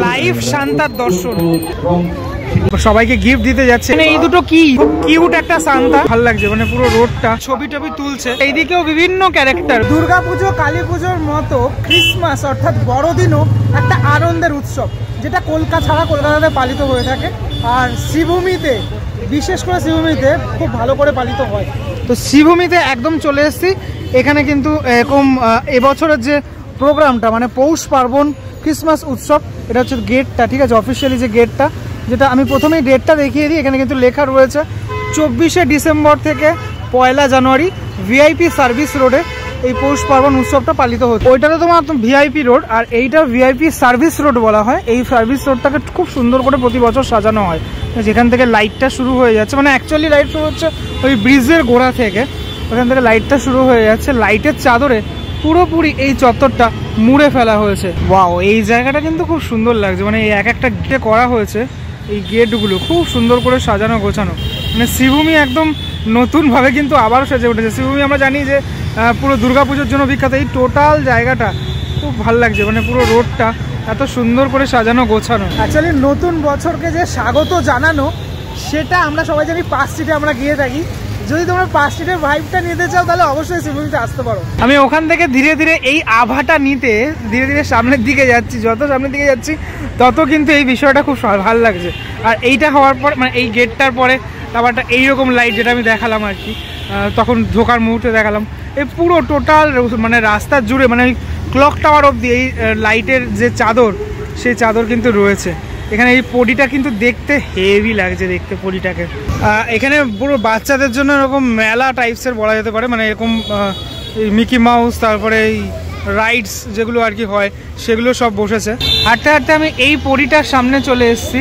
Live সান্তার দর্শন। সবাইকে gift দিতে যাচ্ছে। এই দুটো কি কিউট একটা সান্তা, ভালো লাগছে। মানে পুরো রোডটা ছবি টবি তুলছে। এইদিকেও বিভিন্ন ক্যারেক্টার। দুর্গাপুজো কালী পুজোর মতো ক্রিসমাস অর্থাৎ বড়দিনও একটা আনন্দের উৎসব, যেটা কলকাতাতে পালিত হয়ে থাকে। আর শ্রীভূমিতে, বিশেষ করে শ্রীভূমিতে খুব ভালো করে পালিত হয়। তো শ্রীভূমিতে একদম চলে এসেছি। এখানে কিন্তু এরকম এবছরের যে প্রোগ্রামটা, মানে পৌষ পার্বণ ক্রিসমাস উৎসব, এটা হচ্ছে গেটটা, ঠিক আছে, অফিসিয়ালি যে গেটটা, যেটা আমি প্রথমেই ডেটটা দেখিয়ে দিই। এখানে কিন্তু লেখা রয়েছে 24শে ডিসেম্বর থেকে 1 জানুয়ারি ভিআইপি সার্ভিস রোডে এই পৌষ পার্বণ উৎসবটা পালিত হচ্ছে। ওইটাতে তোমার ভিআইপি রোড, আর এইটা ভিআইপি সার্ভিস রোড বলা হয়। এই সার্ভিস রোডটাকে খুব সুন্দর করে প্রতি বছর সাজানো হয়, যেখান থেকে লাইটটা শুরু হয়ে যাচ্ছে। মানে অ্যাকচুয়ালি লাইট শুরু হচ্ছে ওই ব্রিজের গোড়া থেকে, ওখান থেকে লাইটটা শুরু হয়ে যাচ্ছে। লাইটের চাদরে পুরোপুরি এই চত্বরটা মুড়ে ফেলা হয়েছে। ওয়াও, এই জায়গাটা কিন্তু খুব সুন্দর লাগছে। মানে এক একটা গেটে করা হয়েছে, এই গেটগুলো খুব সুন্দর করে সাজানো গোছানো। মানে শ্রীভূমি একদম নতুনভাবে কিন্তু আবারও সেজে উঠেছে। শ্রীভূমি আমরা জানি যে পুরো দুর্গাপুজোর জন্য বিখ্যাত। এই টোটাল জায়গাটা খুব ভালো লাগছে। মানে পুরো রোডটা এত সুন্দর করে সাজানো গোছানো। অ্যাকচুয়ালি নতুন বছরকে যে স্বাগত জানানো, সেটা আমরা সবাই জানি পার্ক স্ট্রিটে আমরা গিয়ে থাকি। যদি তোমরা পার্ক স্ট্রিটের ভাইবটা নিতে চাও, তাহলে অবশ্যই শ্রীভূমিতে আসতে পারো। আমি ওখান থেকে ধীরে ধীরে এই আভাটা নিতে ধীরে ধীরে সামনের দিকে যাচ্ছি। যত সামনের দিকে যাচ্ছি তত কিন্তু এই বিষয়টা খুব ভালো লাগছে। আর এইটা হওয়ার পর, মানে এই গেটটার পরে তারপরটা এইরকম লাইট, যেটা আমি দেখালাম আর কি, তখন ঢোকার মুহূর্তে দেখালাম, এই পুরো টোটাল মানে রাস্তা জুড়ে, মানে ওই ক্লক টাওয়ার অবধি এই লাইটের যে চাদর, সেই চাদর কিন্তু রয়েছে। এখানে এই পডিটা কিন্তু দেখতে হেভি লাগছে, দেখতে পডিটাকে। এখানে পুরো বাচ্চাদের জন্য এরকম মেলা টাইপসের বলা যেতে পারে। মানে এরকম মিকি মাউস, তারপরে এই রাইডস যেগুলো আর কি হয়, সেগুলো সব বসেছে। হাঁটতে হাঁটতে আমি এই পডিটার সামনে চলে এসেছি।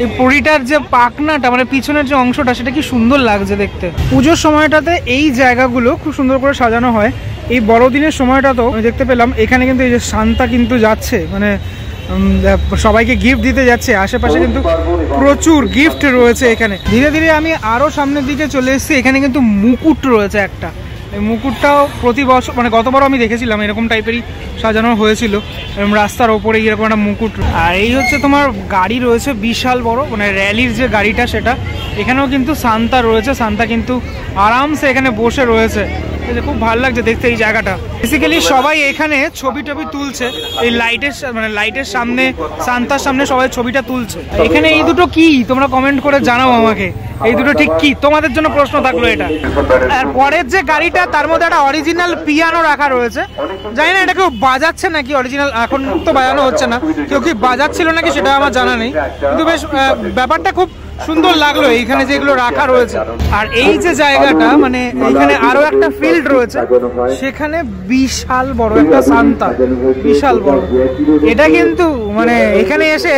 এই পরিটার যে পাখনাটা, মানে পিছনের যে অংশটা, সেটা কি সুন্দর লাগছে দেখতে। পুজোর সময়টাতে এই জায়গাগুলো খুব সুন্দর করে সাজানো হয়। এই বড়দিনের সময়টাতেও আমি দেখতে পেলাম এখানে কিন্তু এই যে সান্তা কিন্তু যাচ্ছে, মানে সবাইকে গিফট দিতে যাচ্ছে। আশেপাশে কিন্তু প্রচুর গিফট রয়েছে এখানে। ধীরে ধীরে আমি আরো সামনের দিকে চলে এসেছি। এখানে কিন্তু মুকুট রয়েছে একটা। এই মুকুটটাও প্রতি বছর, মানে গতবারও আমি দেখেছিলাম এরকম টাইপেরই সাজানো হয়েছিল, এরকম রাস্তার ওপরে এরকম একটা মুকুট। আর এই হচ্ছে তোমার গাড়ি রয়েছে বিশাল বড়, মানে র্যালির যে গাড়িটা সেটা। এখানেও কিন্তু সান্তা রয়েছে। সান্তা কিন্তু আরামসে এখানে বসে রয়েছে। খুব ভালো লাগছে দেখতে এই জায়গাটা। বেসিক্যালি সবাই এখানে ছবি টবি তুলছে, এই লাইটের, মানে লাইটের সামনে, সান্তার সামনে সবাই ছবিটা তুলছে। এখানে এই দুটো কি তোমরা কমেন্ট করে জানাও আমাকে, এই দুটো ঠিক কি? তোমাদের জন্য প্রশ্ন থাকলো এটা। আর পরের যে গাড়িটা, তার মধ্যে একটা অরিজিনাল পিয়ানো রাখা রয়েছে। জানি না এটা কেউ বাজাচ্ছে নাকি, অরিজিনাল এখন তো বাজানো হচ্ছে না, কেউ কি বাজাচ্ছিল নাকি সেটা আমার জানা নেই, কিন্তু বেশ ব্যাপারটা খুব সুন্দর লাগলো এইখানে যেগুলো রাখা রয়েছে। আর এই যে জায়গাটা, মানে এইখানে আরো একটা ফিল্ড রয়েছে, সেখানে বিশাল বড় একটা সান্তা, বিশাল বড়। এটা কিন্তু মানে এখানে এসে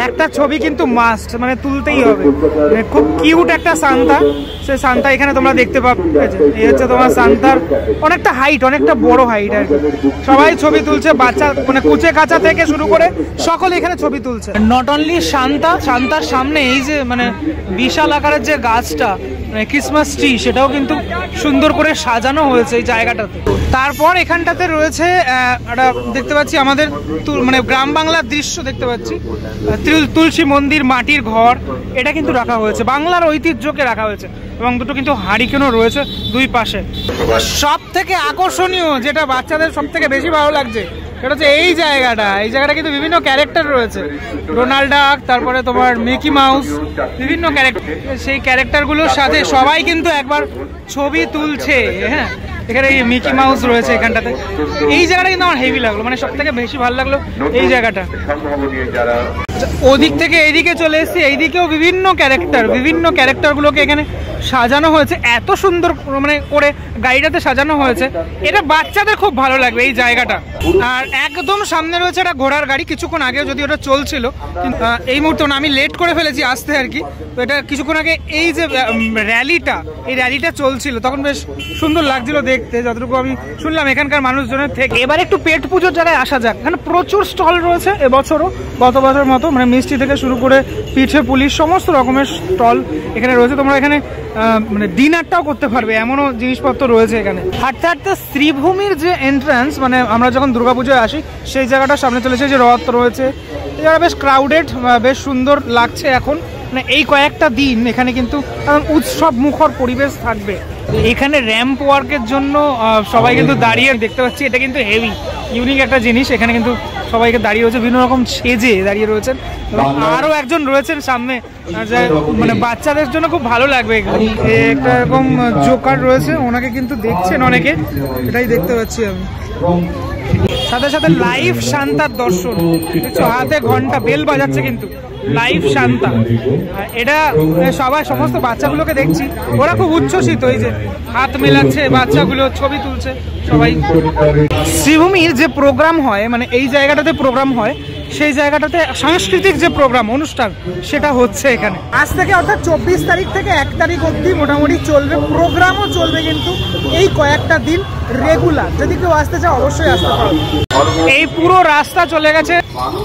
একটা ছবি কিন্তু মাস্ট, মানে তুলতেই হবে। মানে খুব কিউট একটা সান্তা। সেই সান্তা এখানে তোমরা দেখতে পাবে। এই হচ্ছে তোমার সান্তার অনেকটা হাইট, অনেকটা বড় হাইট আর কি। সবাই ছবি তুলছে, বাচ্চা মানে কুচে কাঁচা থেকে শুরু করে সকলে এখানে ছবি তুলছে। নট অনলি সান্তা, সান্তার সামনে এই যে মানে বিশাল আকারের যে গাছটা, মানে ক্রিসমাস ট্রি, সেটাও কিন্তু সুন্দর করে সাজানো হয়েছে এই জায়গাটাতে। তারপর এখানটাতে রয়েছে একটা দেখতে পাচ্ছি আমাদের মানে গ্রাম বাংলার দৃশ্য দেখতে পাচ্ছি, তুলসী মন্দির, মাটির ঘর, এটা কিন্তু রাখা হয়েছে, বাংলার ঐতিহ্যকে রাখা হয়েছে। এবং দুটো কিন্তু হারিকেনও রয়েছে দুই পাশে। সব থেকে আকর্ষণীয়, যেটা বাচ্চাদের সব থেকে বেশি ভালো লাগছে, সেটা হচ্ছে এই জায়গাটা। এই জায়গাটা কিন্তু বিভিন্ন ক্যারেক্টার রয়েছে, ডোনাল্ড ডাক, তারপরে তোমার মিকি মাউস, বিভিন্ন ক্যারেক্টার। সেই ক্যারেক্টারগুলোর সাথে সবাই কিন্তু একবার ছবি তুলছে। হ্যাঁ, এখানে এই মিকি মাউস রয়েছে এখানটাতে। এই জায়গাটা কিন্তু আমার হেভি লাগলো, মানে সব থেকে বেশি ভালো লাগলো এই জায়গাটা। ওদিক থেকে এইদিকে চলে এসেছি, এইদিকেও বিভিন্ন ক্যারেক্টারগুলোকে এখানে সাজানো হয়েছে। এত সুন্দর মানে করে গাড়িটাতে সাজানো হয়েছে, এটা বাচ্চাদের খুব ভালো লাগবে এই জায়গাটা। আর একদম সামনে রয়েছে একটা ঘোড়ার গাড়ি। কিছুক্ষণ আগে যদি ওটা চলছিল, কিন্তু এই মুহূর্তে আমি লেট করে ফেলেছি আসতে আর কি। তো এটা কিছুক্ষণ আগে এই যে র্যালিটা চলছিল, তখন বেশ সুন্দর লাগছিল দেখতে, যতটুকু আমি শুনলাম এখানকার মানুষজনের থেকে। এবার একটু পেট পুজোর জায়গায় আসা যাক। এখানে প্রচুর স্টল রয়েছে এবছরও, গত বছর মতো মানে মিষ্টি থেকে শুরু করে পিঠে পুলি সমস্ত রকমের স্টল এখানে রয়েছে। তোমরা এখানে মানে ডিনারটাও করতে পারবে, এমনও জিনিসপত্র রয়েছে এখানে। হাঁটতে হাঁটতে শ্রীভূমির যে এন্ট্রান্স, মানে আমরা যখন দুর্গাপুজোয় আসি সেই জায়গাটার সামনে চলেছে, যে রথ রয়েছে, এই জায়গাটা বেশ ক্রাউডেড, বেশ সুন্দর লাগছে এখন। মানে এই কয়েকটা দিন এখানে কিন্তু উৎসব মুখর পরিবেশ থাকবে। এখানে র্যাম্প ওয়ার্কের জন্য সবাই কিন্তু দাঁড়িয়ে দেখতে পাচ্ছি, এটা কিন্তু হেভি ইউনিক একটা জিনিস। এখানে কিন্তু সবাইকে দাঁড়িয়ে রয়েছে, বিভিন্ন রকম সেজে দাঁড়িয়ে রয়েছেন। এবং আরও একজন রয়েছেন সামনে, মানে বাচ্চাদের জন্য খুব ভালো লাগবে। একটা এরকম জোকার রয়েছে, ওনাকে কিন্তু দেখছেন অনেকে, এটাই দেখতে পাচ্ছি আমি। সাথে সাথে লাইভ শান্তার দর্শন, হাতে ঘন্টা বেল বাজাচ্ছে কিন্তু লাইভ শান্তা। এটা সবাই সমস্ত বাচ্চাগুলোকে দেখছি, ওরা খুব উচ্ছ্বসিত, এই যে হাত মেলাচ্ছে বাচ্চাগুলো, ছবি তুলছে সবাই। শ্রীভূমির যে প্রোগ্রাম হয়, মানে এই জায়গাটাতে প্রোগ্রাম হয়, সেই জায়গাটাতে সাংস্কৃতিক যে প্রোগ্রাম অনুষ্ঠান সেটা হচ্ছে এখানে। আজ থেকে অর্থাৎ 24 তারিখ থেকে 1 তারিখ অবধি মোটামুটি চলবে, প্রোগ্রামও চলবে কিন্তু এই কয়েকটা দিন রেগুলার। যদি কেউ আসতে চায় অবশ্যই আসতে পারবে। এই পুরো রাস্তা চলে গেছে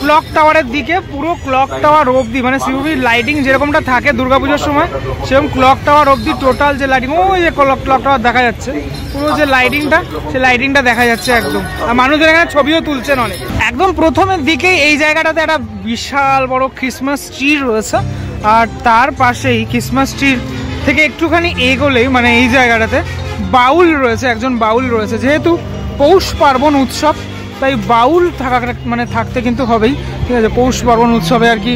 ক্লক টাওয়ারের দিকে, পুরো ক্লক টাওয়ার অবধি, মানে শ্রীভূমির লাইটিং যেরকমটা থাকে দুর্গাপুজোর সময় সেরকম ক্লক টাওয়ার অবধি টোটাল যে লাইটিং, ওই যে ক্লক টাওয়ার দেখা যাচ্ছে, পুরো যে লাইটিংটা, সেই লাইটিংটা দেখা যাচ্ছে একদম। আর মানুষজন এখানে ছবিও তুলছেন অনেক। একদম প্রথমের দিকে এই জায়গাটাতে একটা বিশাল বড় ক্রিসমাস ট্রি রয়েছে, আর তার পাশেই ক্রিসমাস ট্রির থেকে একটুখানি এগোলেই মানে এই জায়গাটাতে বাউল রয়েছে, একজন বাউল রয়েছে। যেহেতু পৌষ পার্বণ উৎসব, তাই বাউল থাকা মানে থাকতে কিন্তু হবেই, ঠিক আছে। পৌষ পার্বণ উৎসবে আর কি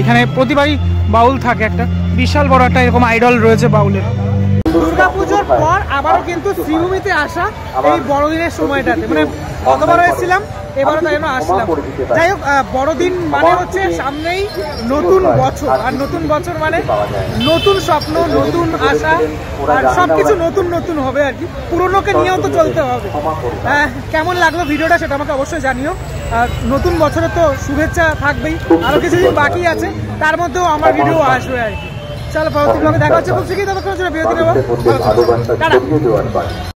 এখানে প্রতিবারই বাউল থাকে, একটা বিশাল বড় একটা এরকম আইডল রয়েছে বাউলের। দুর্গাপুজোর পর আবারও কিন্তু শ্রীভূমিতে আসা এই বড়দিনের সময়টাতে, মানে গতবারও এসেছিলাম, এবারও তাই জন্য আসলাম। যাই হোক, বড়দিন মানে হচ্ছে সামনেই নতুন বছর, আর নতুন বছর মানে নতুন স্বপ্ন, নতুন আশা, আর সবকিছু নতুন নতুন হবে আর কি। পুরোনোকে নিয়েও তো চলতে হবে। কেমন লাগলো ভিডিওটা সেটা আমাকে অবশ্যই জানিও। আর নতুন বছরে তো শুভেচ্ছা থাকবেই, আরো কিছুদিন বাকি আছে, তার মধ্যেও আমার ভিডিও আসবে আর কি। চলো পরবর্তী ব্লগে দেখা হচ্ছে খুব শীঘ্রই। ততক্ষণ বিরতি নেবো।